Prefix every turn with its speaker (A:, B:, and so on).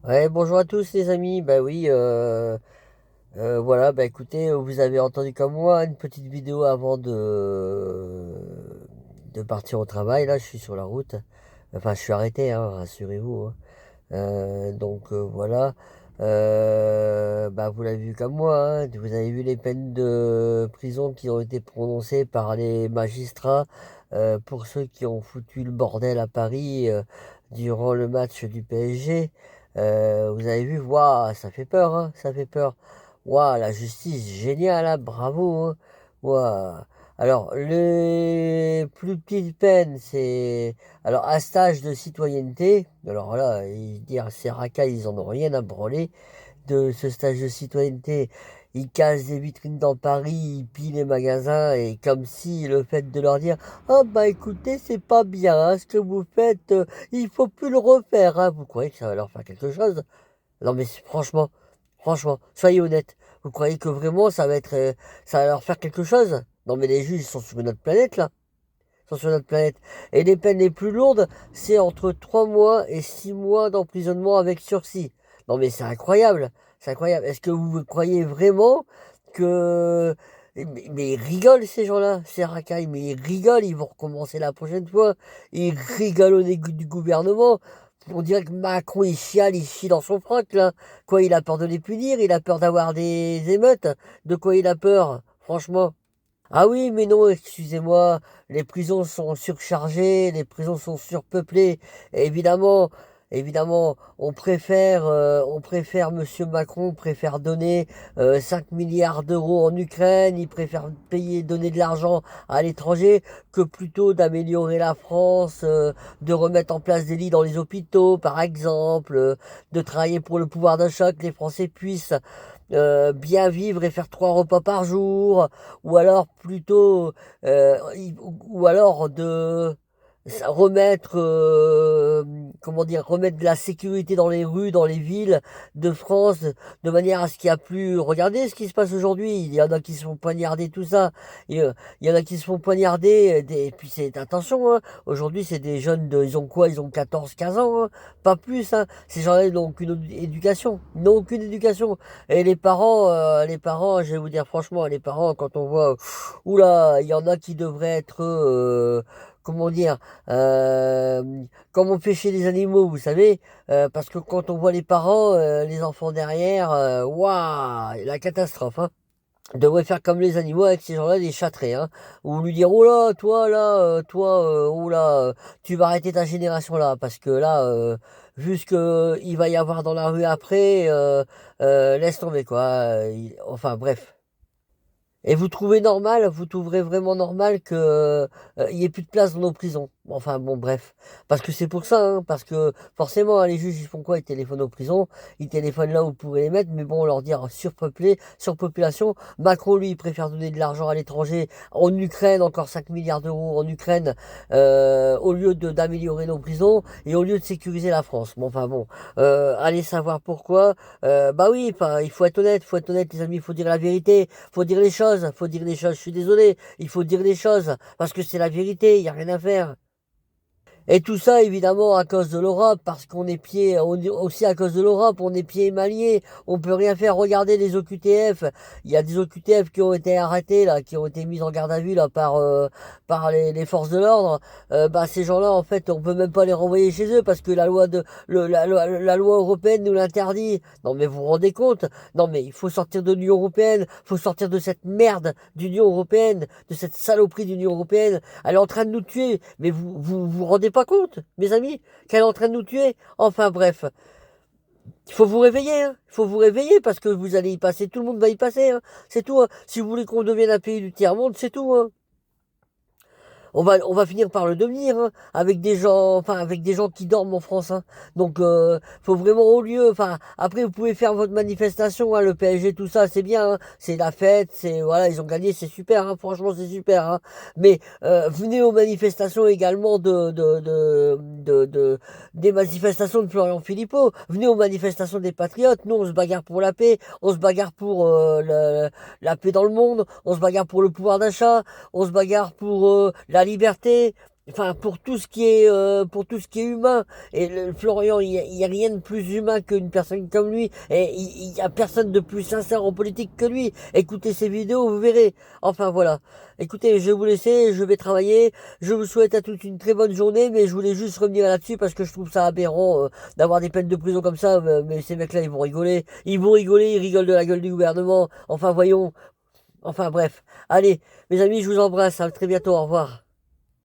A: Ouais, bonjour à tous les amis. Bah oui, voilà, bah écoutez, vous avez entendu comme moi une petite vidéo avant de partir au travail. Là, je suis sur la route. Enfin, je suis arrêté, hein, rassurez-vous, hein. Voilà. Bah vous l'avez vu comme moi, hein. Vous avez vu les peines de prison qui ont été prononcées par les magistrats pour ceux qui ont foutu le bordel à Paris durant le match du PSG. Vous avez vu, waouh, ça fait peur, hein, ça fait peur. Waouh, la justice, géniale, hein, bravo, hein. Waouh. Alors, les plus petites peines, c'est alors un stage de citoyenneté. Alors là, dire ces racailles, ils en ont rien à branler de ce stage de citoyenneté. Ils cassent des vitrines dans Paris, ils pillent les magasins et comme si le fait de leur dire ah bah écoutez c'est pas bien hein, ce que vous faites, il faut plus le refaire hein. Vous croyez que ça va leur faire quelque chose? Non mais franchement, franchement, soyez honnêtes. Vous croyez que vraiment ça va leur faire quelque chose? Non mais les juges ils sont sur notre planète là, ils sont sur notre planète. Et les peines les plus lourdes, c'est entre 3 mois et 6 mois d'emprisonnement avec sursis. Non mais c'est incroyable, c'est incroyable. Est-ce que vous croyez vraiment que... Mais ils rigolent ces gens-là, ces racailles, mais ils rigolent, ils vont recommencer la prochaine fois. Ils rigolent au nez du gouvernement. On dirait que Macron, il chie dans son froc, là. Quoi, il a peur de les punir, il a peur d'avoir des émeutes. De quoi il a peur, franchement? Ah oui, mais non, excusez-moi, les prisons sont surchargées, les prisons sont surpeuplées. Et évidemment, on préfère, Monsieur Macron préfère donner 5 milliards d'euros en Ukraine, il préfère payer, donner de l'argent à l'étranger que plutôt d'améliorer la France, de remettre en place des lits dans les hôpitaux, par exemple, de travailler pour le pouvoir d'achat, que les Français puissent bien vivre et faire 3 repas par jour, ou alors plutôt, ou alors de remettre, comment dire, remettre de la sécurité dans les rues, dans les villes de France, de manière à ce qu'il y a plus. Regardez ce qui se passe aujourd'hui. Il y en a qui se font poignarder, tout ça. Il y en a qui se font poignarder. Et puis c'est attention. Hein, aujourd'hui, c'est des jeunes de, ils ont quoi? Ils ont 14, 15 ans, hein, pas plus. Hein. Ces gens-là, ils n'ont aucune éducation. Ils n'ont aucune éducation. Et les parents, je vais vous dire franchement, les parents, quand on voit, oula, il y en a qui devraient être, comment dire, comme on fait chez les animaux, vous savez, parce que quand on voit les parents, les enfants derrière, waouh, la catastrophe, hein. On devrait faire comme les animaux avec ces gens-là, les châtrer, hein. Ou lui dire, oh là, toi là, oh là, tu vas arrêter ta génération là, parce que là, vu ce que il va y avoir dans la rue après, laisse tomber quoi. Enfin bref. Et vous trouvez normal, vous trouverez vraiment normal que il y ait plus de place dans nos prisons. Enfin bon, bref. Parce que c'est pour ça, hein, parce que forcément, hein, les juges, ils font quoi? Ils téléphonent aux prisons, ils téléphonent là où vous pourrez les mettre, mais bon, on leur dire surpeuplé, surpopulation. Macron, lui, il préfère donner de l'argent à l'étranger, en Ukraine, encore 5 milliards d'euros en Ukraine, au lieu de d'améliorer nos prisons et au lieu de sécuriser la France. Bon, enfin bon, allez savoir pourquoi. Bah oui, enfin, il faut être honnête, les amis, il faut dire la vérité. Faut dire les choses, faut dire les choses. Je suis désolé, il faut dire les choses parce que c'est la vérité, il y a rien à faire. Et tout ça, évidemment, à cause de l'Europe, parce qu'on est pieds, aussi à cause de l'Europe, on est pieds émaillés, on peut rien faire. Regardez les OQTF, il y a des OQTF qui ont été arrêtés, là, qui ont été mis en garde à vue, là, par les forces de l'ordre. Bah, ces gens-là, en fait, on peut même pas les renvoyer chez eux parce que la loi européenne nous l'interdit. Non, mais vous vous rendez compte? Non, mais il faut sortir de l'Union européenne, faut sortir de cette merde d'Union européenne, de cette saloperie d'Union européenne. Elle est en train de nous tuer. Mais vous rendez pas compte, mes amis, qu'elle est en train de nous tuer? Enfin bref, il faut vous réveiller, hein. Il faut vous réveiller parce que vous allez y passer, tout le monde va y passer, hein. C'est tout, hein. Si vous voulez qu'on devienne un pays du tiers-monde, c'est tout, hein. On va finir par le devenir, hein, avec des gens, enfin, avec des gens qui dorment en France, hein. Donc, faut vraiment au lieu, enfin, après, vous pouvez faire votre manifestation, hein, le PSG, tout ça, c'est bien, hein, c'est la fête, c'est, voilà, ils ont gagné, c'est super, hein, franchement, c'est super, hein. Mais, venez aux manifestations également des manifestations de Florian Philippot, venez aux manifestations des Patriotes, nous, on se bagarre pour la paix, on se bagarre pour, la paix dans le monde, on se bagarre pour le pouvoir d'achat, on se bagarre pour la liberté. enfin pour tout ce qui est humain. Et Florian, il y a rien de plus humain qu'une personne comme lui, et il y a personne de plus sincère en politique que lui. Écoutez ses vidéos, vous verrez. Enfin voilà. Écoutez, je vais vous laisser, je vais travailler. Je vous souhaite à tous une très bonne journée, mais je voulais juste revenir là-dessus parce que je trouve ça aberrant d'avoir des peines de prison comme ça. Mais ces mecs-là, ils vont rigoler, ils rigolent de la gueule du gouvernement. Enfin voyons. Enfin bref. Allez, mes amis, je vous embrasse. À très bientôt. Au revoir.